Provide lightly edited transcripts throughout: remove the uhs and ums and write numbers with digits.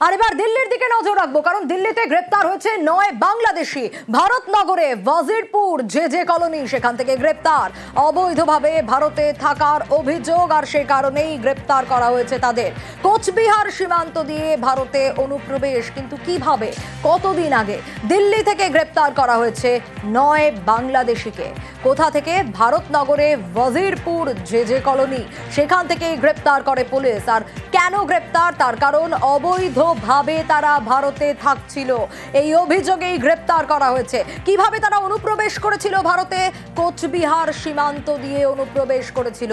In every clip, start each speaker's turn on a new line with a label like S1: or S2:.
S1: আর এবার দিল্লির দিকে নজর রাখবো, কারণ দিল্লিতে গ্রেপ্তার হয়েছে ৯ বাংলাদেশি। ভারতনগরে ওয়াজিরপুর যে কলোনি, সেখান থেকে গ্রেপ্তার। অবৈধভাবে ভারতে থাকার অভিযোগ, আর সে কারণেই গ্রেপ্তার করা হয়েছে তাদের। কোচবিহার সীমান্ত দিয়ে ভারতে অনুপ্রবেশ, কিন্তু কিভাবে, কতদিন আগে দিল্লি থেকে গ্রেপ্তার করা হয়েছে ৯ বাংলাদেশিকে। কোথা থেকে? ভারতনগরে ওয়াজিরপুর যে কলোনি, সেখান থেকে গ্রেপ্তার করে পুলিশ। আর কেন গ্রেপ্তার? তার কারণ অবৈধভাবে তারা ভারতে থাকছিল, এই অভিযোগেই গ্রেপ্তার করা হয়েছে। কিভাবে তারা অনুপ্রবেশ করেছিল ভারতে? কোচবিহার সীমান্ত দিয়ে অনুপ্রবেশ করেছিল।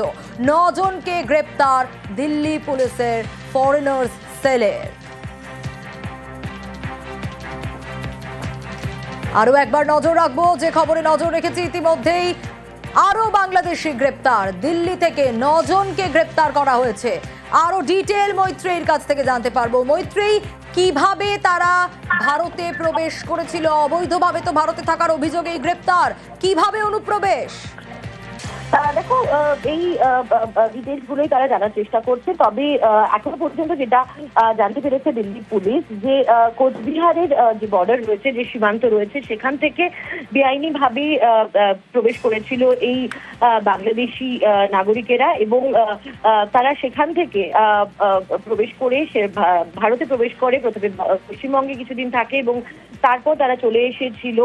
S1: ৯ জনকে গ্রেপ্তার দিল্লি পুলিশের ফরেনার্স সেলের। আরো একবার নজর রাখবো, যে খবরে নজর রেখেছি ইতিমধ্যেই, আরো বাংলাদেশি গ্রেপ্তার। দিল্লি থেকে ৯ জনকে গ্রেপ্তার করা হয়েছে। আরো ডিটেল মৈত্রীর কাছ থেকে জানতে পারবো। মৈত্রী, কিভাবে তারা ভারতে প্রবেশ করেছিল? অবৈধভাবে তো ভারতে থাকার অভিযোগেই গ্রেপ্তার, কিভাবে অনুপ্রবেশ?
S2: দেখো, এই ডিটেলস গুলোই তারা জানার চেষ্টা করছে। তবে এখনো পর্যন্ত যেটা জানতে পেরেছে দিল্লি পুলিশ, যে কোচবিহারের যে বর্ডার রয়েছে, যে সীমান্ত রয়েছে, সেখান থেকে বেআইনি ভাবে প্রবেশ করেছিল এই বাংলাদেশি নাগরিকেরা, এবং তারা সেখান থেকে প্রবেশ করে ভারতে প্রবেশ করে। প্রথমে পশ্চিমবঙ্গে কিছুদিন থাকে এবং তারপর তারা চলে এসেছিল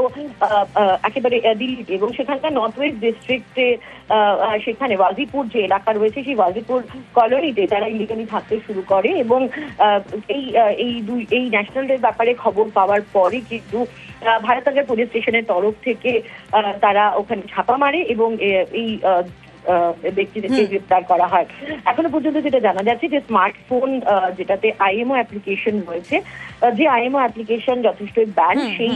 S2: একেবারে দিল্লিতে, এবং সেখানকার নর্থ ওয়েস্ট ডিস্ট্রিক্টে, সেখানে ওয়াজিপুর যে এলাকা রয়েছে, সেই ওয়াজিপুর কলোনিতে তারা ইলিগালি থাকতে শুরু করে। এবং এই ন্যাশনালের ব্যাপারে খবর পাওয়ার পরে কিন্তু ভারতনগর পুলিশ স্টেশনের তরফ থেকে তারা ওখানে ছাপা মারে এবং এই ব্যক্তিদেরকে গ্রেপ্তার করা হয়। এখনো পর্যন্ত যেটা জানা যাচ্ছে, যে স্মার্টফোন যেটাতে আইএমও অ্যাপ্লিকেশন রয়েছে, যে আইএমও অ্যাপ্লিকেশন যথেষ্ট ব্যান, সেই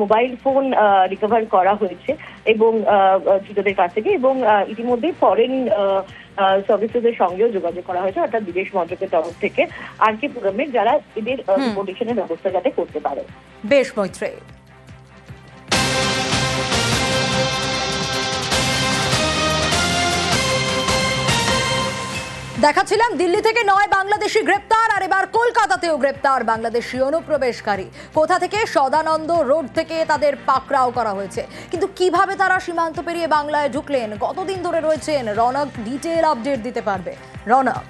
S2: মোবাইল ফোন রিকভার করা হয়েছে এবং ধৃতদের কাছ থেকে, এবং ইতিমধ্যে ফরেন সার্ভিসেসের সঙ্গেও যোগাযোগ করা হয়েছে, অর্থাৎ বিদেশ মন্ত্রকের তরফ থেকে আর.কে পুরমের, যারা এদের ডিপোর্টেশনের ব্যবস্থা যাতে করতে পারে।
S1: বেশ মৈত্রী, দেখাচ্ছিলাম দিল্লি থেকে ৯ বাংলাদেশি গ্রেপ্তার। আর এবার কলকাতাতেও গ্রেপ্তার বাংলাদেশি অনুপ্রবেশকারী। কোথা থেকে? সদানন্দ রোড থেকে তাদের পাকড়াও করা হয়েছে। কিন্তু কিভাবে তারা সীমান্ত পেরিয়ে বাংলায় ঢুকলেন, কতদিন ধরে রয়েছেন, রনক ডিটেল আপডেট দিতে পারবে। রনক,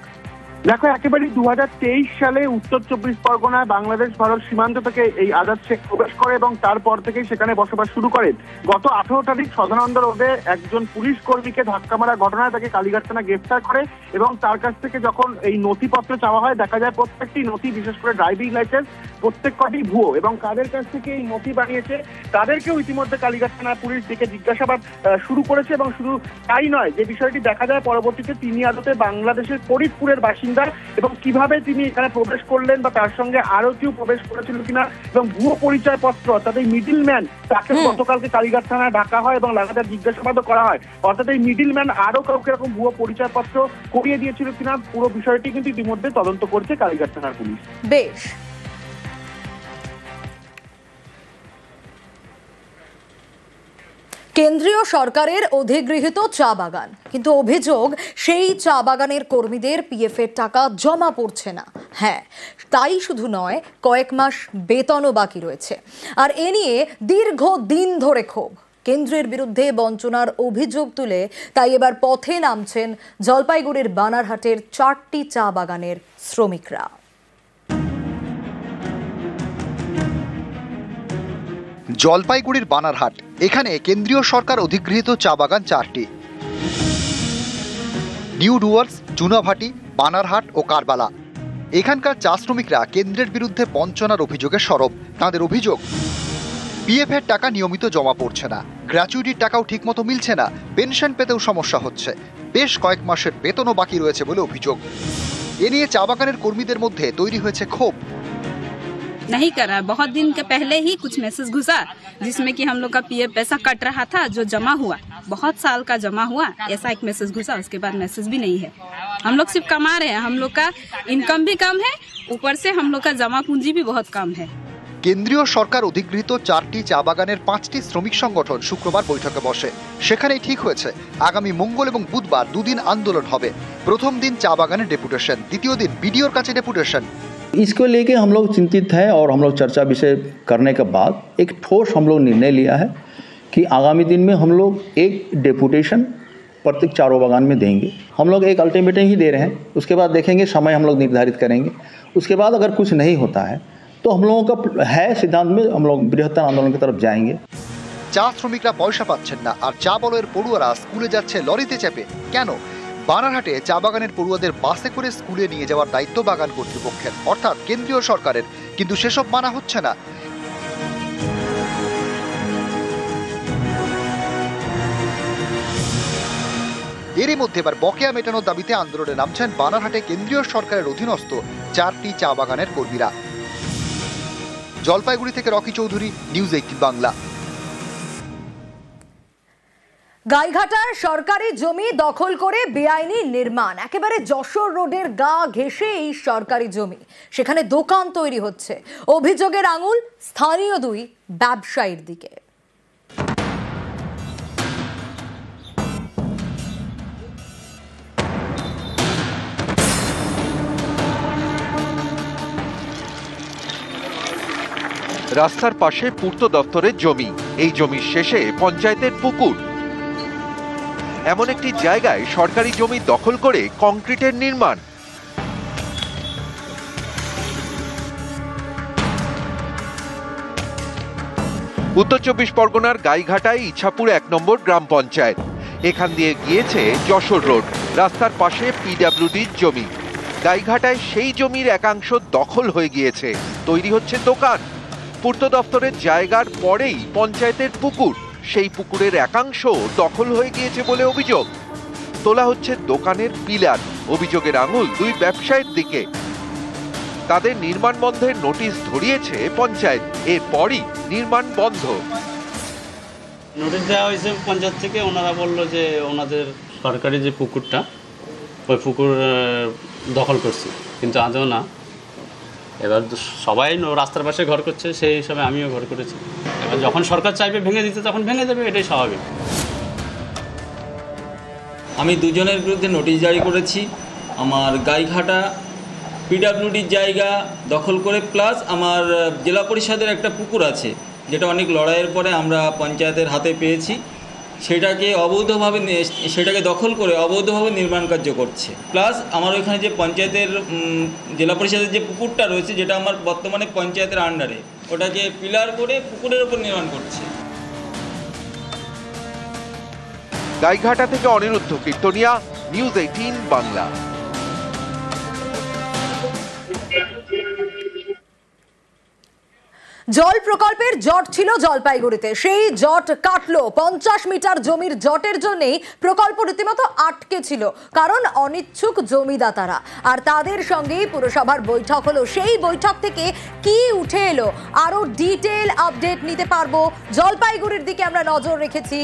S3: দেখো, একেবারে ২০২৩ সালে উত্তর ২৪ পরগনায় বাংলাদেশ ভারত সীমান্ত থেকে এই আজাদ শেখ প্রবেশ করে এবং তারপর থেকেই সেখানে বসবাস শুরু করেন। গত ১৮ তারিখ সদানন্দ রোডে একজন পুলিশ কর্মীকে ধাক্কা মারা ঘটনায় তাকে কালীঘাট থানা গ্রেফতার করে, এবং তার কাছ থেকে যখন এই নথিপত্র চাওয়া হয়, দেখা যায় প্রত্যেকটি নথি, বিশেষ করে ড্রাইভিং লাইসেন্স, প্রত্যেক কটি ভুয়ো, এবং কাদের কাছ থেকে এই নথি বানিয়েছে তাদেরকেও ইতিমধ্যে কালীঘাট থানা পুলিশ ডেকে জিজ্ঞাসাবাদ শুরু করেছে। এবং শুধু তাই নয়, যে বিষয়টি দেখা যায় পরবর্তীতে, তিনি আদতে বাংলাদেশের ফরিদপুরের বাসিন্দা, এবং কিভাবে তিনি এখানে প্রবেশ করলেন বা তার সঙ্গে আরো কেউ প্রবেশ করেছিল কিনা, এবং ভুয়ো পরিচয় পত্র, অর্থাৎ এই মিডিল ম্যান, তাকে গতকালকে কালীঘাট থানায় ডাকা হয় এবং লাগাতার জিজ্ঞাসাবাদও করা হয়। অর্থাৎ এই মিডিল ম্যান আরো কাউকে এরকম ভুয়ো পরিচয় পত্র করিয়ে দিয়েছিল কিনা, পুরো বিষয়টি কিন্তু ইতিমধ্যে তদন্ত করছে কালীঘাট থানার পুলিশ।
S1: বেশ, কেন্দ্রীয় সরকারের অধিগৃহীত চা বাগান, কিন্তু অভিযোগ সেই চা বাগানের কর্মীদের পিএফ এর টাকা জমা পড়ছে না। হ্যাঁ, তাই শুধু নয়, কয়েক মাস বেতনও বাকি রয়েছে। আর এ নিয়ে দীর্ঘদিন ধরে ক্ষোভ। কেন্দ্রের বিরুদ্ধে বঞ্চনার অভিযোগ তুলে তাই এবার পথে নামছেন জলপাইগুড়ির বানারহাটের 4টি চা বাগানের শ্রমিকরা।
S4: জলপাইগুড়ির বানারহাট, এখানে কেন্দ্রীয় সরকার অধিগৃহীত চা বাগান 4টি। নিউ ডুয়ার্স, চুনাভাটি, বানারহাট ও কারবালা। এখানকার চা শ্রমিকরা কেন্দ্রের বিরুদ্ধে বঞ্চনার অভিযোগে সরব। তাদের অভিযোগ, পিএফ এর টাকা নিয়মিত জমা পড়ছে না, গ্র্যাচুইটির টাকাও ঠিকমতো মিলছে না, পেনশন পেতেও সমস্যা হচ্ছে, বেশ কয়েক মাসের বেতনও বাকি রয়েছে বলে অভিযোগ। এ নিয়ে চা বাগানের কর্মীদের মধ্যে তৈরি হয়েছে ক্ষোভ।
S5: नहीं करा, बहुत दिन के पहले ही कुछ मैसेज घुसा जिसमें कि हम लोग का पीएफ पैसा कट रहा था, जो जमा हुआ, बहुत साल का जमा हुआ, ऐसा एक मैसेज घुसा। उसके बाद मैसेज भी नहीं है। हम लोग सिर्फ कमा रहे हैं, हम लोग का इनकम भी कम है, ऊपर से हम लोग का जमा पूंजी भी बहुत कम है।
S4: কেন্দ্রীয় সরকার অধিগৃহীত 4টি চা বাগানের 5টি শ্রমিক সংগঠন শুক্রবার বৈঠকে বসে। সেখানেই ঠিক হয়েছে আগামী মঙ্গল এবং বুধবার 2 দিন আন্দোলন হবে। প্রথম দিন চা বাগানের ডেপুটেশন, দ্বিতীয় দিন বিডিওর কাছে ডেপুটেশন।
S6: इसको लेके हम लोग चिंतित हैं और हम लोग चर्चा विषय करने के बाद एक ठोस हम लोग निर्णय लिया है कि आगामी दिन में हम लोग एक डेपुटेशन प्रत्येक चारों बागान में देंगे। हम लोग एक अल्टीमेटम ही दे रहे हैं, उसके बाद देखेंगे, समय हम लोग निर्धारित करेंगे। उसके बाद अगर कुछ नहीं होता है तो हम लोगों का है सिद्धांत में हम लोग बृहत्तर आंदोलन की तरफ जाएंगे।
S4: চা শ্রমিকরা পয়সা পাচ্ছেন না, আর চা বলয়ের পড়ুয়ারা স্কুলে যাচ্ছে লরিতে চেপে। কেন? বানারহাটে চা বাগানের পড়ুয়াদের বাসে করে স্কুলে নিয়ে যাওয়ার দায়িত্ব বাগান কর্তৃপক্ষের, অর্থাৎ কেন্দ্রীয় সরকারের, কিন্তু সেসব মানা হচ্ছে না। এরই মধ্যে এবার বকেয়া মেটানোর দাবিতে আন্দোলনে নামছেন বানারহাটে কেন্দ্রীয় সরকারের অধীনস্থ 4টি চা বাগানের কর্মীরা। জলপাইগুড়ি থেকে রকি চৌধুরী, নিউজ 18 বাংলা।
S1: গাইঘাটার সরকারি জমি দখল করে বেআইনি নির্মাণ, একেবারে যশোর রোডের গা ঘেঁষে এই সরকারি জমি, সেখানে দোকান তৈরি হচ্ছে। অভিযোগের আঙুল স্থানীয় দুই ব্যবসায়ীর দিকে।
S7: রাস্তার পাশে পূর্ত দপ্তরের জমি, এই জমির শেষে পঞ্চায়েতের পুকুর। এমন একটি জায়গায় সরকারি জমি দখল করে কংক্রিটের নির্মাণ। উত্তর 24 পরগনার গাইঘাটায় ইছাপুর 1 নম্বর গ্রাম পঞ্চায়েত। এখান দিয়ে গিয়েছে যশোর রোড। রাস্তার পাশে পিডব্লিউডির জমি। গাইঘাটায় সেই জমির একাংশ দখল হয়ে গিয়েছে, তৈরি হচ্ছে দোকান। পূর্ত দপ্তরের জায়গার পরেই পঞ্চায়েতের পুকুর, সেই পুকুরের একাংশ দখল হয়ে গিয়েছে বলে অভিযোগ। তোলা হচ্ছে দোকানের পিলার। অভিযোগের আঙুল দুই ব্যবসায়ীর দিকে। তাদের নির্মাণ বন্ধের নোটিশ ধরিয়েছে পঞ্চায়েত, এরপরই নির্মাণ বন্ধ।
S8: নোটিশ দেওয়া হয়েছে পঞ্চায়েত থেকে। ওনারা বললো যে ওনাদের সরকারি যে পুকুরটা, ওই পুকুর দখল করছে, কিন্তু আদৌ না। এবার সবাই রাস্তার পাশে ঘর করছে, সেই হিসাবে আমিও ঘর করেছি। এবার যখন সরকার চাইবে ভেঙে দিতে, তখন ভেঙে দেবে, এটাই স্বাভাবিক।
S9: আমি দুজনের বিরুদ্ধে নোটিশ জারি করেছি। আমার গাইঘাটা পিডব্লিউডির জায়গা দখল করে, প্লাস আমার জেলা পরিষদের একটা পুকুর আছে, যেটা অনেক লড়াইয়ের পরে আমরা পঞ্চায়েতের হাতে পেয়েছি। সেটাকে দখল করে অবৈধভাবে নির্মাণ কার্য করছে। প্লাস আমার ওইখানে যে পঞ্চায়েতের জেলা পরিষদের যে পুকুরটা রয়েছে, যেটা আমার বর্তমানে পঞ্চায়েতের আন্ডারে, ওটাকে পিলার করে পুকুরের উপর নির্মাণ করছে।
S7: গাইঘাটা থেকে অনিরুদ্ধ কীর্তনিয়া, নিউজ 18 বাংলা।
S1: জল প্রকল্পের জট ছিল জলপাইগুড়িতে, সেই জট কাটলো। 50 মিটার জমির জটের জন্যই প্রকল্প রীতিমতো আটকে ছিল, কারণ অনিচ্ছুক জমিদাতারা। আর তাদের সঙ্গেই পুরসভার বৈঠক হলো। সেই বৈঠক থেকে কি উঠে এলো, আরো ডিটেল আপডেট নিতে পারবো। জলপাইগুড়ির দিকে আমরা নজর রেখেছি।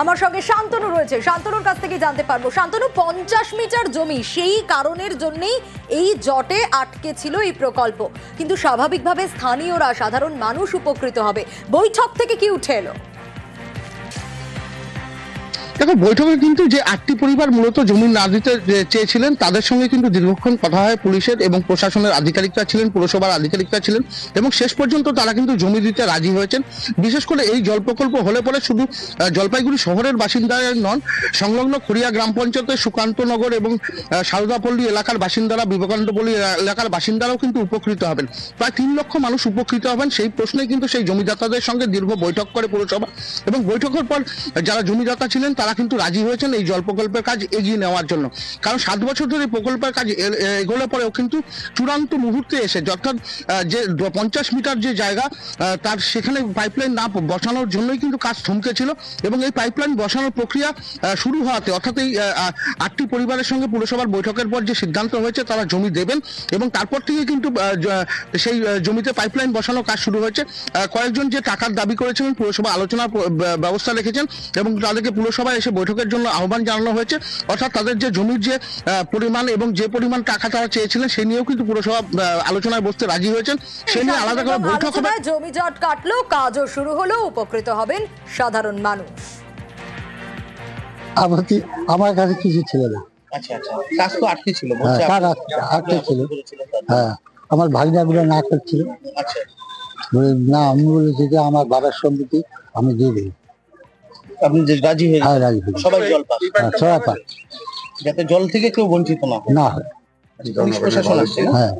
S1: আমার সঙ্গে শান্তনু রয়েছে, শান্তনুর কাছ থেকে জানতে পারবো। শান্তনু, 50 মিটার জমি, সেই কারণের জন্যই এই জটে আটকে ছিল এই প্রকল্প, কিন্তু স্বাভাবিকভাবে স্থানীয়রা, সাধারণ মানুষ উপকৃত হবে। বৈঠক থেকে কি উঠে এলো?
S10: দেখো, বৈঠকে কিন্তু যে 8টি পরিবার মূলত জমি না দিতে চেয়েছিলেন, তাদের সঙ্গে কিন্তু দীর্ঘক্ষণ কথা হয় পুলিশের এবং প্রশাসনের আধিকারিকরা ছিলেন, পুরসভার আধিকারিকরা ছিলেন, এবং শেষ পর্যন্ত তারা কিন্তু জমি দিতে রাজি হয়েছেন। বিশেষ করে এই জল প্রকল্প হলে পরে শুধু জলপাইগুড়ি শহরের বাসিন্দারা নন, সংলগ্ন খড়িয়া গ্রাম পঞ্চায়েতের সুকান্তনগর এবং সারদাপল্লী এলাকার বাসিন্দারা, বিবেকানন্দপল্লী এলাকার বাসিন্দারাও কিন্তু উপকৃত হবেন। প্রায় 3 লক্ষ মানুষ উপকৃত হবেন। সেই প্রশ্নে কিন্তু সেই জমিদাতাদের সঙ্গে দীর্ঘ বৈঠক করে পুরসভা, এবং বৈঠকের পর যারা জমিদাতা ছিলেন তারা কিন্তু রাজি হয়েছেন এই জল প্রকল্পের কাজ এগিয়ে নেওয়ার জন্য। কারণ 7 বছর ধরে প্রকল্পের কাজ এগোলে পরেও কিন্তু চূড়ান্ত মুহূর্তে এসে, অর্থাৎ যে 50 মিটার যে জায়গা, তার সেখানে পাইপলাইন না বসানোর জন্যই কিন্তু কাজ থমকে ছিল, এবং এই পাইপলাইন বসানোর প্রক্রিয়া শুরু হওয়াতে, অর্থাৎ এই 8টি পরিবারের সঙ্গে পুরসভার বৈঠকের পর যে সিদ্ধান্ত হয়েছে তারা জমি দেবেন, এবং তারপর থেকে কিন্তু সেই জমিতে পাইপলাইন বসানোর কাজ শুরু হয়েছে। কয়েকজন যে টাকার দাবি করেছিলেন, পুরসভা আলোচনার ব্যবস্থা রেখেছেন, এবং তাদেরকে পুরসভায় এসে বৈঠকের জন্য আহ্বান জানানো হয়েছে। অর্থাৎ তাদের যে জমির যে পরিমাণ এবং যে পরিমাণ টাকা তারা চেয়েছিলেন, সেই নিয়েও কিন্তু পুরসভা আলোচনায় বসতে রাজি হয়েছেন। সে নিয়ে আলাদা করে বৈঠক হবে।
S1: জমি জট কাটলো, কাজও শুরু হলো, উপকৃত হবেন সাধারণ মানুষ।
S11: আমার কাছে কিছু ছিল না।
S10: আচ্ছা, কাজ তো আটকে ছিল।
S11: আটকে ছিল, হ্যাঁ। আমার ভাগনাগুলো না করছিল। না, আমি বলেছি যে আমার বাবার সম্পত্তি আমি দিয়ে দেবো।
S10: আপনি যে রাজি হয়ে
S11: হ্যাঁ, রাজি হই।
S10: সবাই জল পাক,
S11: সবাই পায়,
S10: যাতে জল থেকে কেউ বঞ্চিত না হয়।
S11: না হয়।
S10: পুলিশ প্রশাসন আসছে না?
S11: হ্যাঁ,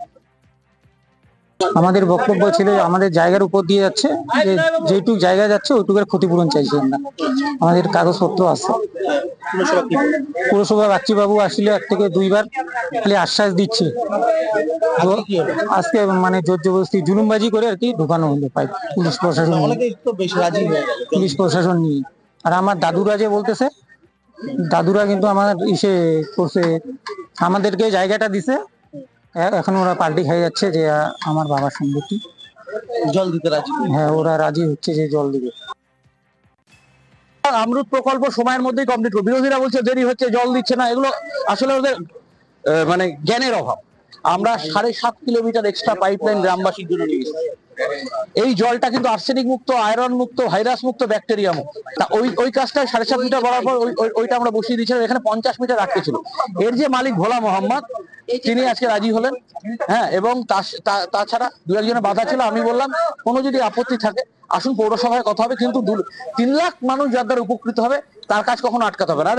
S12: আমাদের বক্তব্য ছিল আমাদের জায়গার উপর দিয়ে যাচ্ছে, যে যেটুক জায়গা যাচ্ছে ওইটুকের ক্ষতিপূরণ চাইছি আমরা। আমাদের কাগজপত্র আছে। পুরসভা বাচ্চিবাবু আসলে 1 থেকে 2 বার খালি আশ্বাস দিচ্ছে। তো আজকে মানে জোর জবরদস্তি জুলুমবাজি করে আর কি ঢুকানো হলো পাইপ পুলিশ প্রশাসন,
S10: অনেকে তো বেশ রাজি হয়ে গেল।
S12: পুলিশ প্রশাসন নিয়ে। আর আমার দাদুরা যে বলতেছে, দাদুরা কিন্তু আমার ইসে করছে, আমাদেরকে জায়গাটা দিছে, এখন ওরা পাল্টি খাই যাচ্ছে যে আমার বাবার সম্পত্তি
S10: জল দিতে রাজি।
S12: হ্যাঁ, ওরা রাজি হচ্ছে যে জল দিবে।
S10: আমরুদ প্রকল্প সময়ের মধ্যেই কমপ্লিট করবে। বিরোধীরা বলছে দেরি হচ্ছে, জল দিচ্ছে না। এগুলো আসলে ওদের মানে জ্ঞানের অভাব। আমরা 7.5 কিলোমিটার এক্সট্রা পাইপলাইন গ্রামবাসীর জন্য নিয়ে এসেছি। এই জলটা কিন্তু আর্সেনিক মুক্ত, আয়রন মুক্ত, ভাইরাস মুক্ত, ব্যাকটেরিয়া মুক্ত। তা ওই কাজটা 7.5 মিটার করার পর ওইটা আমরা বসিয়ে দিয়েছিলাম। এখানে 50 মিটার রাখতে ছিল। এর যে মালিক ভোলা মোহাম্মদ, তিনি আজকে রাজি হলেন। হ্যাঁ, এবং তাছাড়া 2-1জনের বাধা ছিল। আমি বললাম কোনো যদি আপত্তি থাকে আসুন, পৌরসভায় কথা হবে, কিন্তু 3 লাখ মানুষ যার দ্বারা উপকৃত হবে তার কাজ কখনো আটকাতে হবে না।